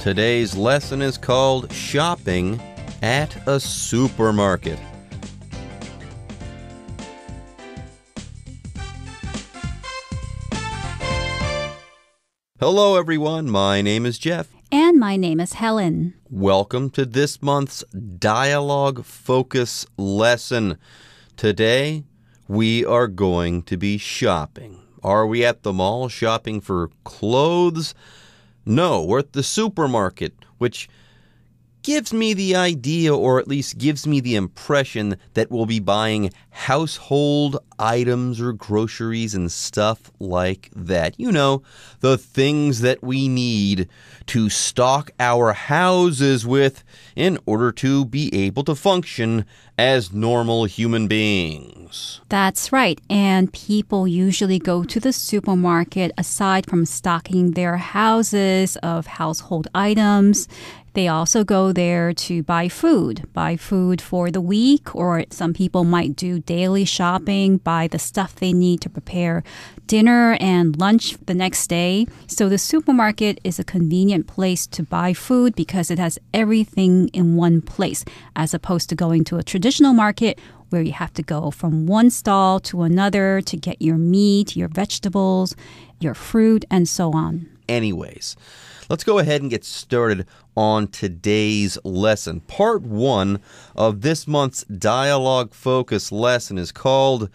Today's lesson is called Shopping at a Supermarket. Hello, everyone. My name is Jeff. And my name is Helen. Welcome to this month's Dialogue Focus lesson. Today, we are going to be shopping. Are we at the mall shopping for clothes? No, we're at the supermarket, which gives me the idea, or at least gives me the impression, that we'll be buying household items or groceries and stuff like that. You know, the things that we need to stock our houses with in order to be able to function as normal human beings. That's right. And people usually go to the supermarket aside from stocking their houses of household items. They also go there to buy food for the week, or some people might do daily shopping, buy the stuff they need to prepare dinner and lunch the next day. So the supermarket is a convenient place to buy food because it has everything in one place, as opposed to going to a traditional market where you have to go from one stall to another to get your meat, your vegetables, your fruit, and so on. Anyways, let's go ahead and get started on today's lesson. Part 1 of this month's Dialogue Focus lesson is called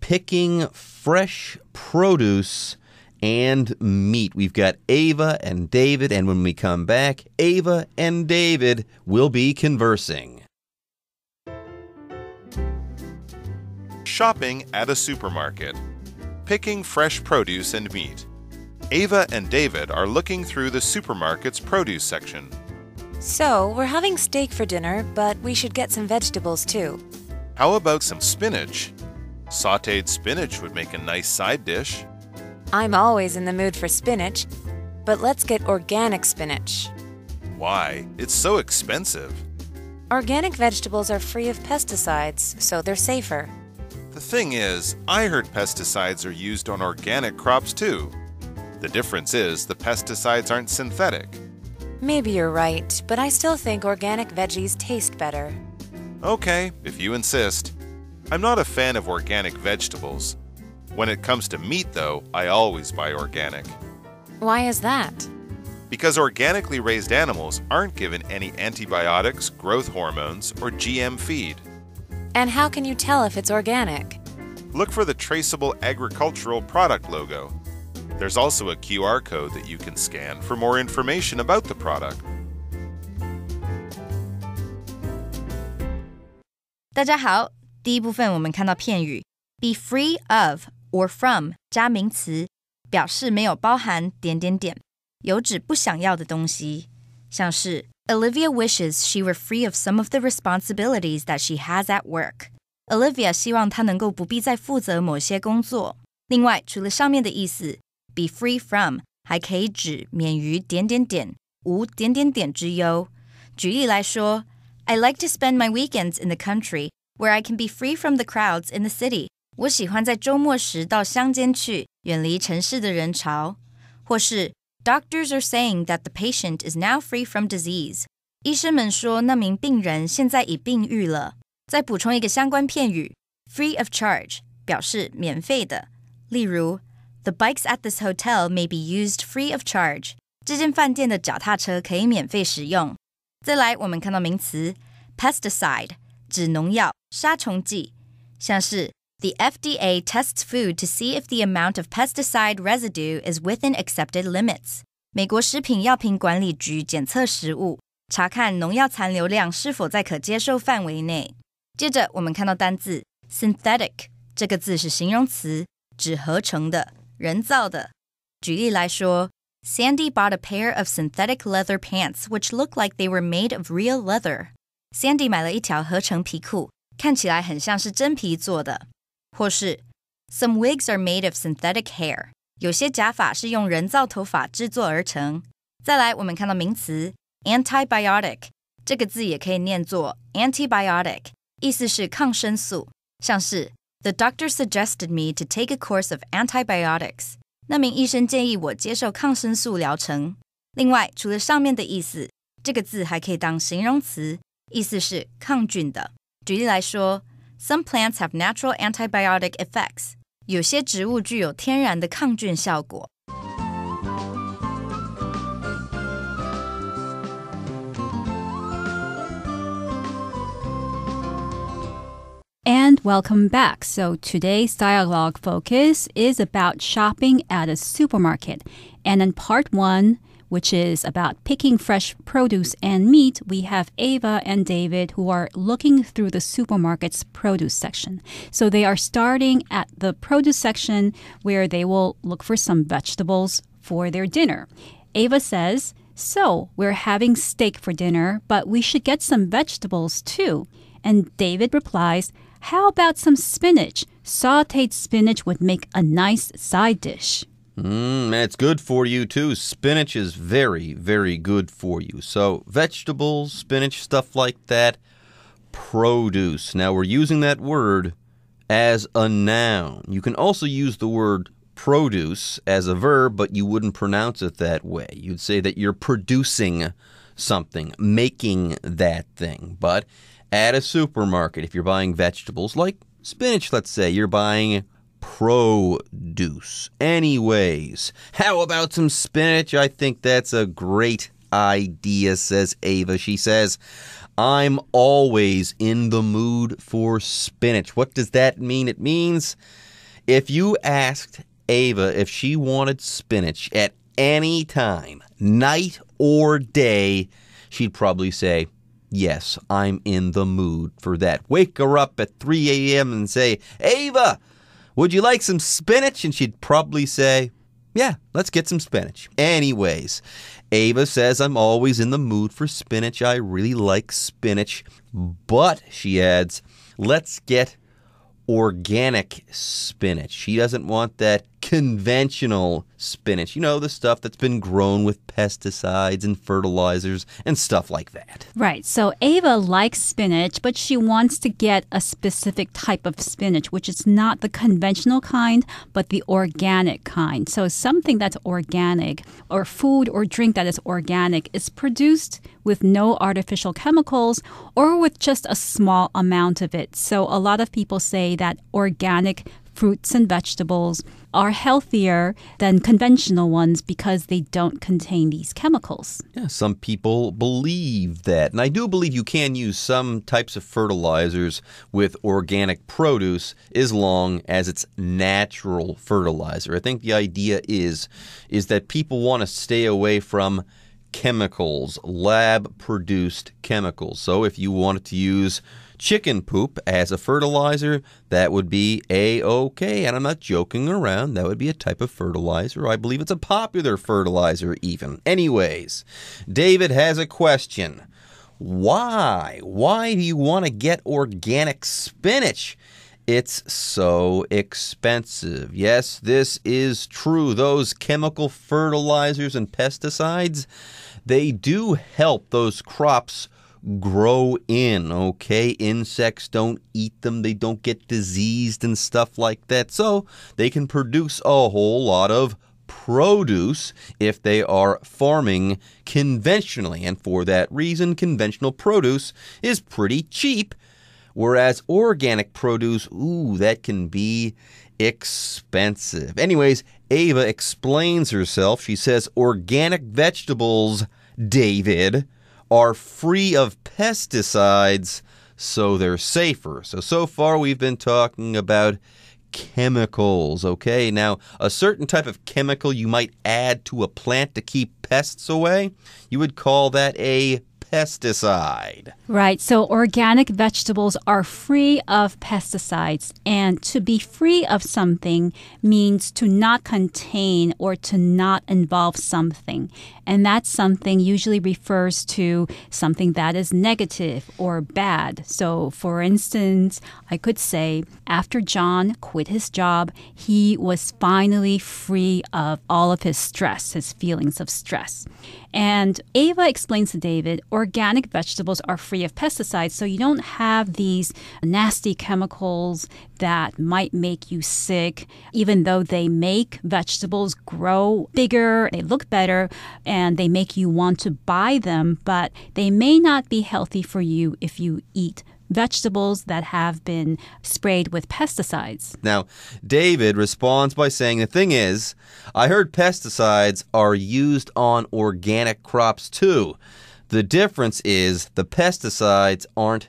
Picking Fresh Produce and Meat. We've got Ava and David, and when we come back, Ava and David will be conversing. Shopping at a supermarket. Picking fresh produce and meat. Ava and David are looking through the supermarket's produce section. So, we're having steak for dinner, but we should get some vegetables too. How about some spinach? Sautéed spinach would make a nice side dish. I'm always in the mood for spinach, but let's get organic spinach. Why? It's so expensive. Organic vegetables are free of pesticides, so they're safer. The thing is, I heard pesticides are used on organic crops too. The difference is the pesticides aren't synthetic. Maybe you're right, but I still think organic veggies taste better. Okay, if you insist. I'm not a fan of organic vegetables. When it comes to meat, though, I always buy organic. Why is that? Because organically raised animals aren't given any antibiotics, growth hormones, or GM feed. And how can you tell if it's organic? Look for the traceable agricultural product logo. There's also a QR code that you can scan for more information about the product. 大家好，第一部分我们看到片语 be free of or from 加名词，表示没有包含点点点，有指不想要的东西，像是 Olivia wishes she were free of some of the responsibilities that she has at work. Olivia 希望她能够不必再负责某些工作。另外，除了上面的意思Be free from 还可以指免于点点点，无点点点之忧。举例来说 I like to spend my weekends in the country where I can be free from the crowds in the city. 我喜欢在周末时到乡间去，远离城市的人潮。或是 Doctors are saying that the patient is now free from disease. 医生们说那名病人现在已病愈了。再补充一个相关片语 free of charge 表示免费的。例如The bikes at this hotel may be used free of charge. 这间饭店的脚踏车可以免费使用。再来，我们看到名词 pesticide 指农药、杀虫剂，像是 The FDA tests food to see if the amount of pesticide residue is within accepted limits. 美国食品药品管理局检测食物，查看农药残留量是否在可接受范围内。接着，我们看到单字 synthetic 这个字是形容词，指合成的。人造的。举例来说 Sandy bought a pair of synthetic leather pants which looked like they were made of real leather. Sandy 买了一条合成皮裤，看起来很像是真皮做的。或是 Some wigs are made of synthetic hair. 有些假发是用人造头发制作而成。再来，我们看到名词 antibiotic 这个字也可以念作 antibiotic， 意思是抗生素，像是The doctor suggested me to take a course of antibiotics. 那名医生建议我接受抗生素疗程。另外，除了上面的意思，这个字还可以当形容词，意思是抗菌的。举例来说 Some plants have natural antibiotic effects. 有些植物具有天然的抗菌效果。And welcome back. So today's dialogue focus is about shopping at a supermarket. And in part 1, which is about picking fresh produce and meat, we have Ava and David who are looking through the supermarket's produce section. So they are starting at the produce section where they will look for some vegetables for their dinner. Ava says, "So, we're having steak for dinner, but we should get some vegetables too." And David replies, "How about some spinach? Sautéed spinach would make a nice side dish." It's good for you too. Spinach is very, very good for you. So vegetables, spinach, stuff like that. Produce. Now we're using that word as a noun. You can also use the word produce as a verb, but you wouldn't pronounce it that way. You'd say that you're producing something, making that thing. But at a supermarket, if you're buying vegetables, like spinach, let's say, you're buying produce. Anyways, how about some spinach? I think that's a great idea, says Ava. She says, "I'm always in the mood for spinach." What does that mean? It means if you asked Ava if she wanted spinach at any time, night or day, she'd probably say, "Yes, I'm in the mood for that." Wake her up at 3 a.m. and say, "Ava, would you like some spinach?" And she'd probably say, "Yeah, let's get some spinach." Anyways, Ava says, "I'm always in the mood for spinach. I really like spinach." But, she adds, let's get organic spinach. She doesn't want that conventional spinach. You know, the stuff that's been grown with pesticides and fertilizers and stuff like that. Right. So Ava likes spinach, but she wants to get a specific type of spinach, which is not the conventional kind, but the organic kind. So something that's organic, or food or drink that is organic, is produced with no artificial chemicals or with just a small amount of it. So a lot of people say that organic fruits and vegetables are healthier than conventional ones because they don't contain these chemicals. Yeah, some people believe that. And I do believe you can use some types of fertilizers with organic produce as long as it's natural fertilizer. I think the idea is that people want to stay away from chemicals, lab-produced chemicals. So if you wanted to use chicken poop as a fertilizer, that would be A-OK. And I'm not joking around. That would be a type of fertilizer. I believe it's a popular fertilizer even. Anyways, David has a question. Why? Why do you want to get organic spinach? It's so expensive. Yes, this is true. Those chemical fertilizers and pesticides, they do help those crops grow in, okay? Insects don't eat them. They don't get diseased and stuff like that. So they can produce a whole lot of produce if they are farming conventionally. And for that reason, conventional produce is pretty cheap. Whereas organic produce, that can be expensive. Anyways, Ava explains herself. She says, organic vegetables, David, are free of pesticides, so they're safer. So far we've been talking about chemicals, okay? Now, a certain type of chemical you might add to a plant to keep pests away, you would call that a pesticide. Right. So organic vegetables are free of pesticides. And to be free of something means to not contain or to not involve something. And that something usually refers to something that is negative or bad. So, for instance, I could say after John quit his job, he was finally free of all of his stress, his feelings of stress. And Ava explains to David, organic vegetables are free of pesticides, so you don't have these nasty chemicals that might make you sick, even though they make vegetables grow bigger, they look better, and they make you want to buy them, but they may not be healthy for you if you eat vegetables that have been sprayed with pesticides. Now, David responds by saying, the thing is, I heard pesticides are used on organic crops too. The difference is the pesticides aren't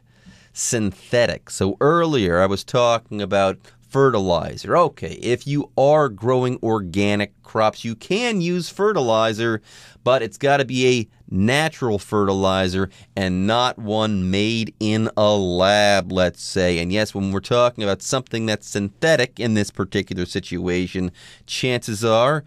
synthetic. So earlier I was talking about fertilizer. Okay, if you are growing organic crops, you can use fertilizer, but it's got to be a natural fertilizer and not one made in a lab, let's say. And yes, when we're talking about something that's synthetic in this particular situation, chances are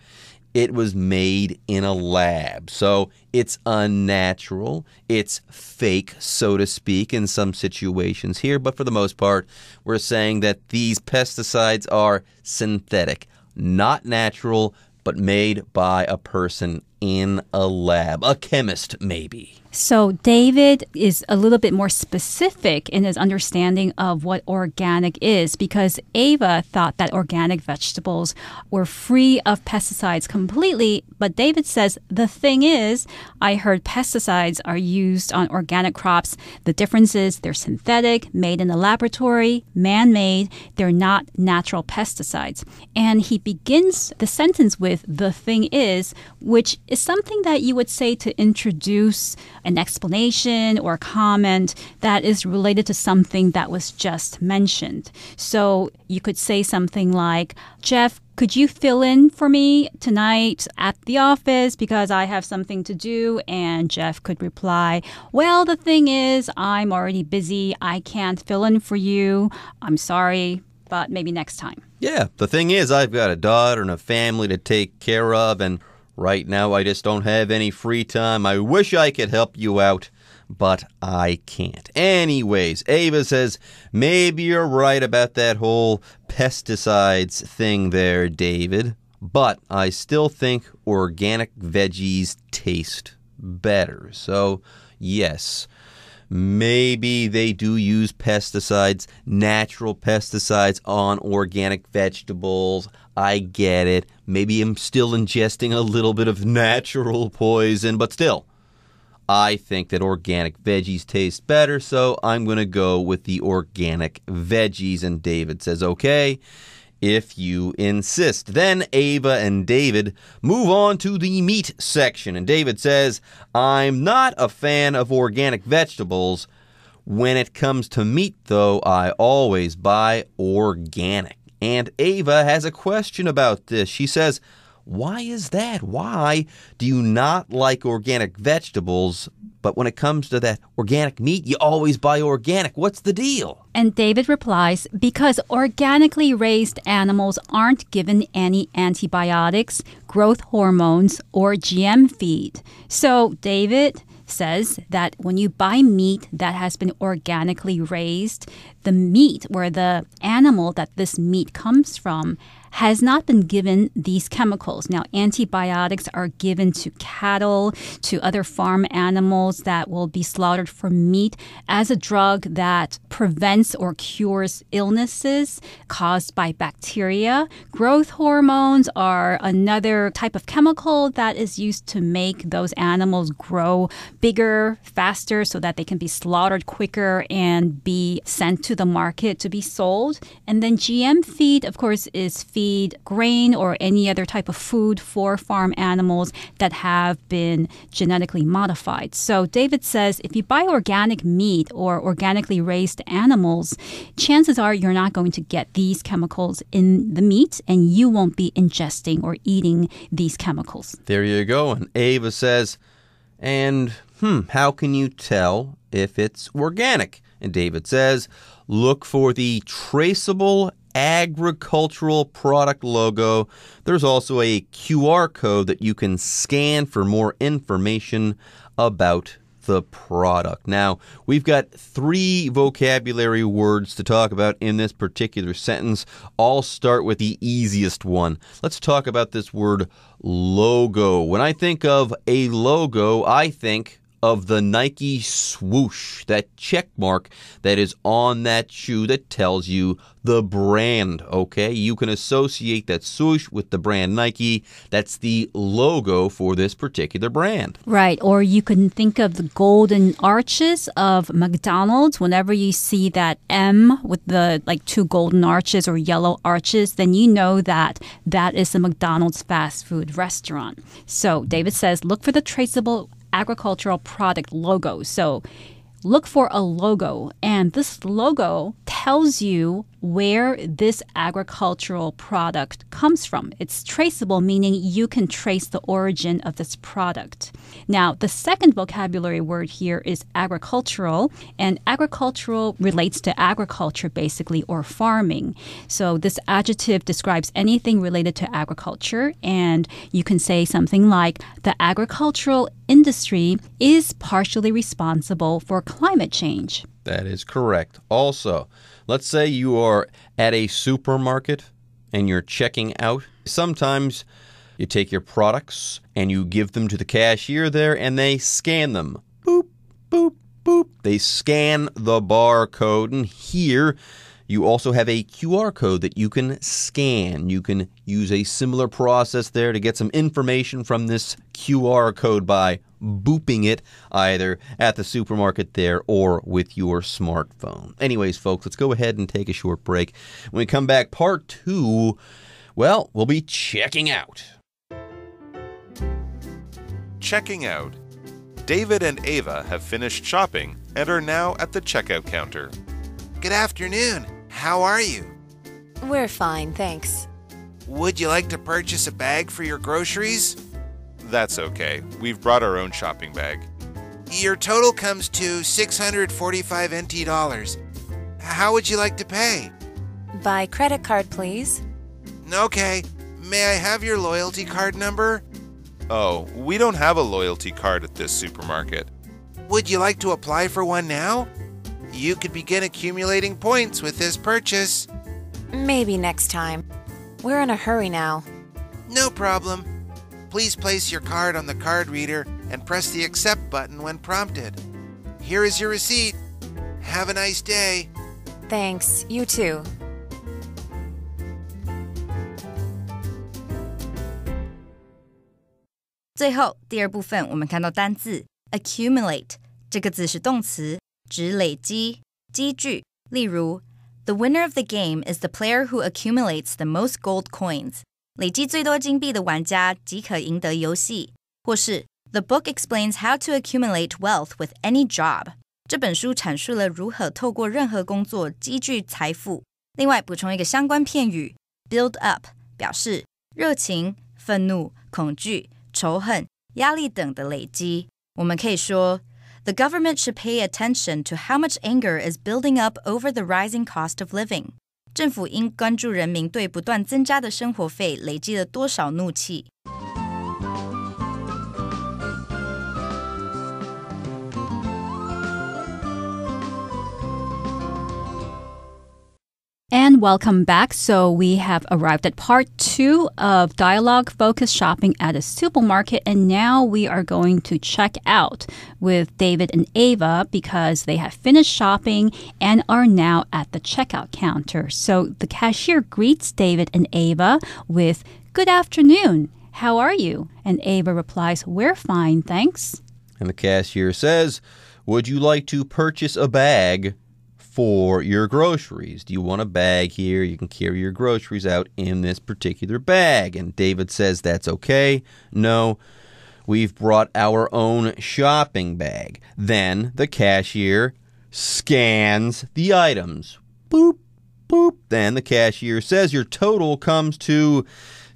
it was made in a lab. So it's unnatural, it's fake, so to speak, in some situations here. But for the most part, we're saying that these pesticides are synthetic, not natural, but made by a person in a lab, a chemist maybe. So David is a little bit more specific in his understanding of what organic is, because Ava thought that organic vegetables were free of pesticides completely. But David says, the thing is, I heard pesticides are used on organic crops. The difference is they're synthetic, made in a laboratory, man-made. They're not natural pesticides. And he begins the sentence with the thing is, which is something that you would say to introduce an explanation or a comment that is related to something that was just mentioned. So you could say something like, Jeff, could you fill in for me tonight at the office because I have something to do? And Jeff could reply, well, the thing is, I'm already busy. I can't fill in for you. I'm sorry, but maybe next time. Yeah, the thing is, I've got a daughter and a family to take care of, and right now I just don't have any free time. I wish I could help you out, but I can't. Anyways, Ava says, maybe you're right about that whole pesticides thing there, David, but I still think organic veggies taste better. So, yes, maybe they do use pesticides, natural pesticides on organic vegetables. I get it. Maybe I'm still ingesting a little bit of natural poison, but still, I think that organic veggies taste better, so I'm going to go with the organic veggies. And David says, okay, if you insist. Then Ava and David move on to the meat section. And David says, I'm not a fan of organic vegetables. When it comes to meat, though, I always buy organic. And Ava has a question about this. She says, why is that? Why do you not like organic vegetables, but when it comes to that organic meat, you always buy organic? What's the deal? And David replies, because organically raised animals aren't given any antibiotics, growth hormones, or GM feed. So David says that when you buy meat that has been organically raised, the meat or the animal that this meat comes from has not been given these chemicals. Now, antibiotics are given to cattle, to other farm animals that will be slaughtered for meat as a drug that prevents or cures illnesses caused by bacteria. Growth hormones are another type of chemical that is used to make those animals grow bigger, faster, so that they can be slaughtered quicker and be sent to the market to be sold. And then GM feed, of course, is feed grain or any other type of food for farm animals that have been genetically modified. So David says if you buy organic meat or organically raised animals, chances are you're not going to get these chemicals in the meat and you won't be ingesting or eating these chemicals. There you go. And Ava says, and how can you tell if it's organic? And David says, look for the traceable agricultural product logo. There's also a QR code that you can scan for more information about the product. Now, we've got 3 vocabulary words to talk about in this particular sentence. I'll start with the easiest one. Let's talk about this word logo. When I think of a logo, I think of the Nike swoosh, that check mark that is on that shoe that tells you the brand, okay? You can associate that swoosh with the brand Nike. That's the logo for this particular brand. Right, or you can think of the golden arches of McDonald's. Whenever you see that M with the two golden arches or yellow arches, then you know that is a McDonald's fast food restaurant. So David says, look for the traceable agricultural product logo. So look for a logo, and this logo tells you where this agricultural product comes from. It's traceable, meaning you can trace the origin of this product. Now, the second vocabulary word here is agricultural, and agricultural relates to agriculture, basically, or farming. So this adjective describes anything related to agriculture, and you can say something like, the agricultural industry is partially responsible for climate change. That is correct. Also, let's say you are at a supermarket and you're checking out. Sometimes you take your products and you give them to the cashier there and they scan them. Boop, boop, boop. They scan the barcode. And here you also have a QR code that you can scan. You can use a similar process there to get some information from this QR code by booping it either at the supermarket there or with your smartphone. Anyways, folks, let's go ahead and take a short break. When we come back, part 2, well, we'll be checking out. Checking out. David and Ava have finished shopping and are now at the checkout counter. Good afternoon. How are you? We're fine, thanks. Would you like to purchase a bag for your groceries? That's okay. We've brought our own shopping bag. Your total comes to 645 NT dollars. How would you like to pay? By credit card, please. Okay. May I have your loyalty card number? Oh, we don't have a loyalty card at this supermarket. Would you like to apply for one now? You could begin accumulating points with this purchase. Maybe next time. We're in a hurry now. No problem. Please place your card on the card reader and press the accept button when prompted. Here is your receipt. Have a nice day. Thanks. You too. 最后第二部分我们看到单字 accumulate 这个字是动词，指累积、积聚。例如 The winner of the game is the player who accumulates the most gold coins. 累积最多金币的玩家即可赢得游戏。或是 The book explains how to accumulate wealth with any job. 这本书阐述了如何透过任何工作积聚财富。另外补充一个相关片语 build up 表示热情、愤怒、恐惧、仇恨、压力等的累积。我们可以说 The government should pay attention to how much anger is building up over the rising cost of living. 政府应关注人民对不断增加的生活费累积了多少怒气。And welcome back. So we have arrived at part 2 of dialogue-focused shopping at a supermarket. And now we are going to check out with David and Ava because they have finished shopping and are now at the checkout counter. So the cashier greets David and Ava with, "Good afternoon. How are you?" And Ava replies, "We're fine, thanks." And the cashier says, "Would you like to purchase a bag for your groceries? Do you want a bag here? You can carry your groceries out in this particular bag." And David says, "That's okay. No, we've brought our own shopping bag." Then the cashier scans the items. Boop, boop. Then the cashier says your total comes to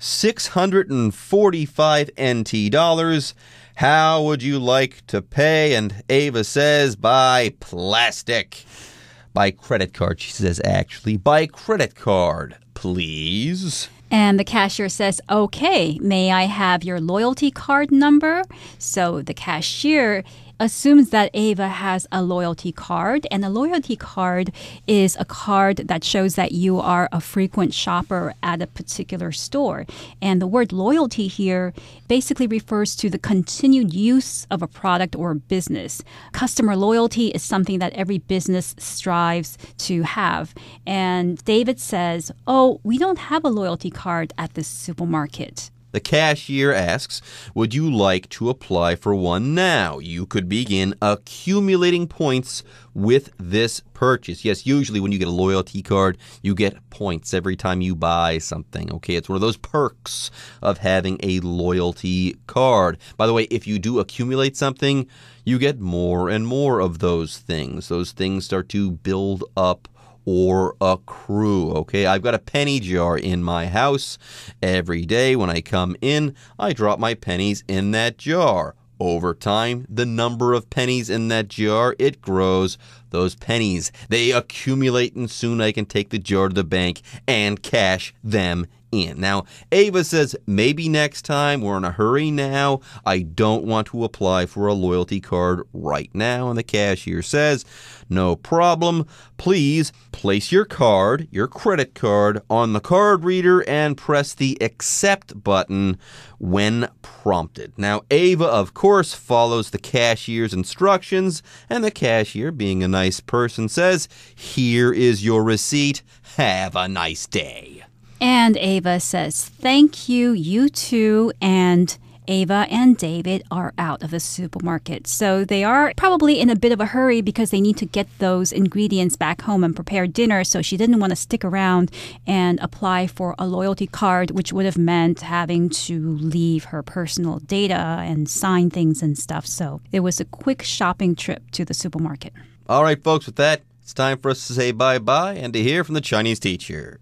645 NT dollars. How would you like to pay? And Ava says, "By plastic." By credit card, she says, actually. By credit card, please. And the cashier says, "Okay, may I have your loyalty card number?" So the cashier assumes that Ava has a loyalty card, and a loyalty card is a card that shows that you are a frequent shopper at a particular store. And the word loyalty here basically refers to the continued use of a product or business. Customer loyalty is something that every business strives to have. And David says, oh, we don't have a loyalty card at this supermarket. The cashier asks, would you like to apply for one now? You could begin accumulating points with this purchase. Yes, usually when you get a loyalty card, you get points every time you buy something. Okay, it's one of those perks of having a loyalty card. By the way, if you do accumulate something, you get more and more of those things. Those things start to build up or accrue, okay? I've got a penny jar in my house. Every day when I come in, I drop my pennies in that jar. Over time, the number of pennies in that jar, it grows. Those pennies, they accumulate, and soon I can take the jar to the bank and cash them in. Now, Ava says, maybe next time. We're in a hurry now. I don't want to apply for a loyalty card right now. And the cashier says, no problem. Please place your card, your credit card, on the card reader and press the accept button when prompted. Now, Ava, of course, follows the cashier's instructions, and the cashier, being a nice person, says, here is your receipt. Have a nice day. And Ava says, thank you, you too. And Ava and David are out of the supermarket. So they are probably in a bit of a hurry because they need to get those ingredients back home and prepare dinner. So she didn't want to stick around and apply for a loyalty card, which would have meant having to leave her personal data and sign things and stuff. So it was a quick shopping trip to the supermarket. All right, folks, with that, it's time for us to say bye-bye and to hear from the Chinese teacher.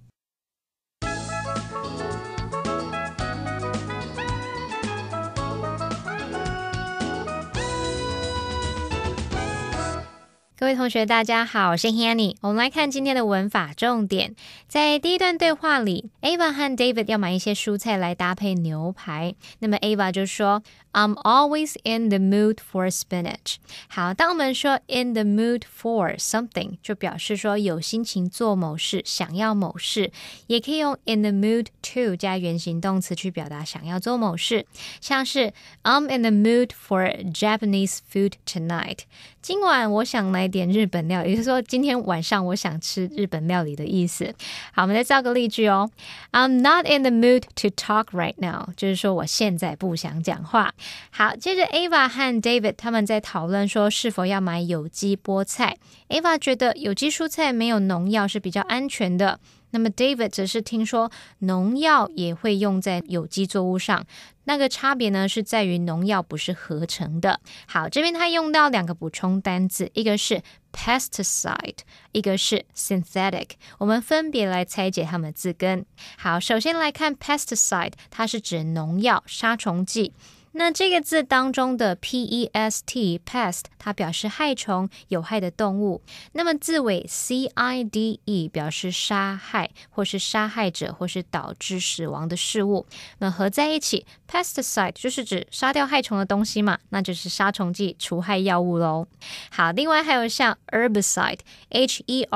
各位同学大家好，我是 Hanny。 我们来看今天的文法重点。在第一段对话里， Ava 和 David 要买一些蔬菜来搭配牛排。那么 Ava 就说 I'm always in the mood for spinach。 好，当我们说 in the mood for something， 就表示说有心情做某事，想要某事。也可以用 in the mood to 加原形动词去表达想要做某事，像是 I'm in the mood for Japanese food tonight。 今晚我想来点日本料理，也就是说今天晚上我想吃日本料理的意思。好，我们再造个例句哦。 I'm not in the mood to talk right now， 就是说我现在不想讲话。好，接着 Ava 和 David 他们在讨论说是否要买有机菠菜。 Ava 觉得有机蔬菜没有农药是比较安全的，那么 David 则是听说农药也会用在有机作物上，那个差别呢是在于农药不是合成的。好，这边他用到两个补充单字，一个是 pesticide， 一个是 synthetic， 我们分别来拆解它们的字根。好，首先来看 pesticide， 它是指农药、杀虫剂。那这个字当中的 P-E-S-T pest 它表示害虫、有害的动物，那么字尾 C-I-D-E 表示杀害或是杀害者或是导致死亡的事物，那合在一起 pesticide 就是指杀掉害虫的东西嘛，那就是杀虫剂、除害药物咯。好，另外还有像 herbicide H-E-R-B-I-C-I-D-E，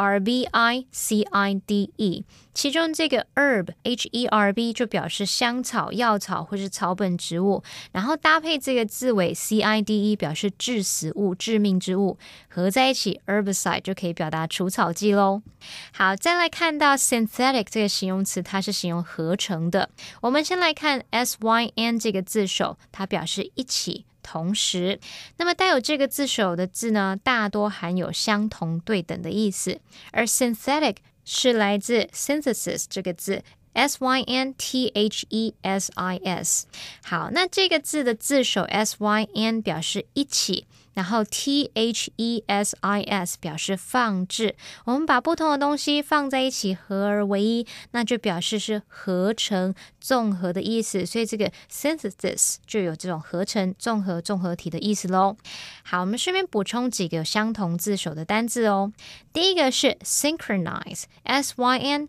其中这个 herb H-E-R-B 就表示香草、药草或是草本植物，然后搭配这个字尾 C-I-D-E 表示致死物、致命之物，合在一起 herbicide 就可以表达除草剂咯。好，再来看到 synthetic 这个形容词，它是形容合成的。我们先来看 S-Y-N 这个字首，它表示一起、同时。那么带有这个字首的字呢，大多含有相同、对等的意思，而 synthetic 是来自 synthesis 这个字S-Y-N-T-H-E-S-I-S。 好，那这个字的字首 S-Y-N 表示一起，然后 T-H-E-S-I-S 表示放置。我们把不同的东西放在一起合而为一，那就表示是合成、综合的意思，所以这个 synthesis 就有这种合成、综合、综合体的意思咯。好，我们顺便补充几个相同字首的单字哦。第一个是 synchronize， S-Y-N-C-H-R-O-N-I-Z-E，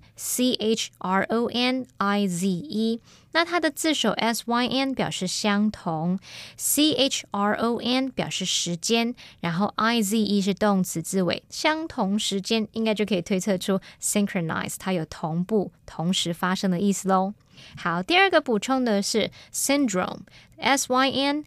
那它的字首 syn 表示相同， chron 表示时间，然后 ize 是动词字尾，相同时间应该就可以推测出 synchronize 它有同步同时发生的意思咯。好，第二个补充的是 syndrome syn drome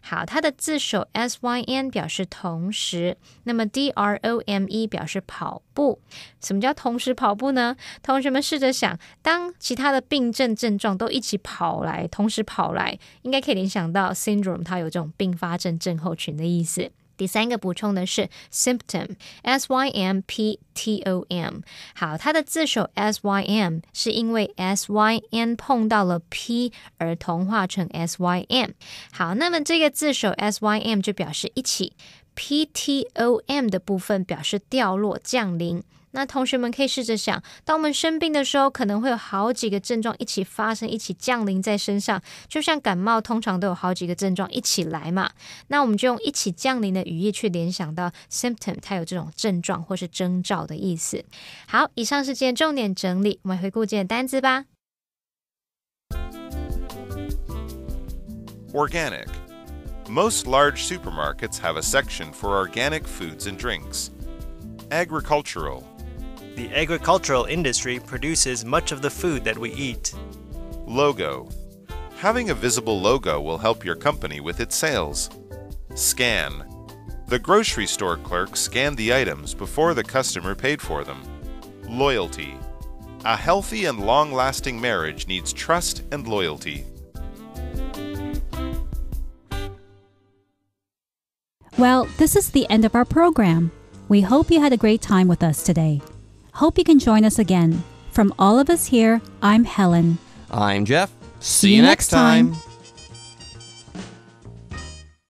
好，它的字首 syn 表示同时，那么 drome 表示跑步。什么叫同时跑步呢？同学们试着想，当其他的病症症状都一起跑来，同时跑来，应该可以联想到 syndrome 它有这种并发症症候群的意思。第三个补充的是 symptom symptom 好，它的字首 sym 是因为 syn 碰到了 p 而同化成 sym。 好，那么这个字首 sym 就表示一起， ptom 的部分表示掉落降临。那同学们可以试着想，当我们生病的时候，可能会有好几个症状一起发生，一起降临在身上，就像感冒通常都有好几个症状一起来嘛，那我们就用一起降临的语义去联想到 symptom 它有这种症状或是征兆的意思。好，以上是今天重点整理，我们回顾今天的单字吧。 Organic. Most large supermarkets have a section for organic foods and drinks. Agricultural.The agricultural industry produces much of the food that we eat. Logo. Having a visible logo will help your company with its sales. Scan. The grocery store clerk scanned the items before the customer paid for them. Loyalty. A healthy and long-lasting marriage needs trust and loyalty. Well, this is the end of our program. We hope you had a great time with us today.Hope you can join us again. From all of us here, I'm Helen. I'm Jeff. See you next time.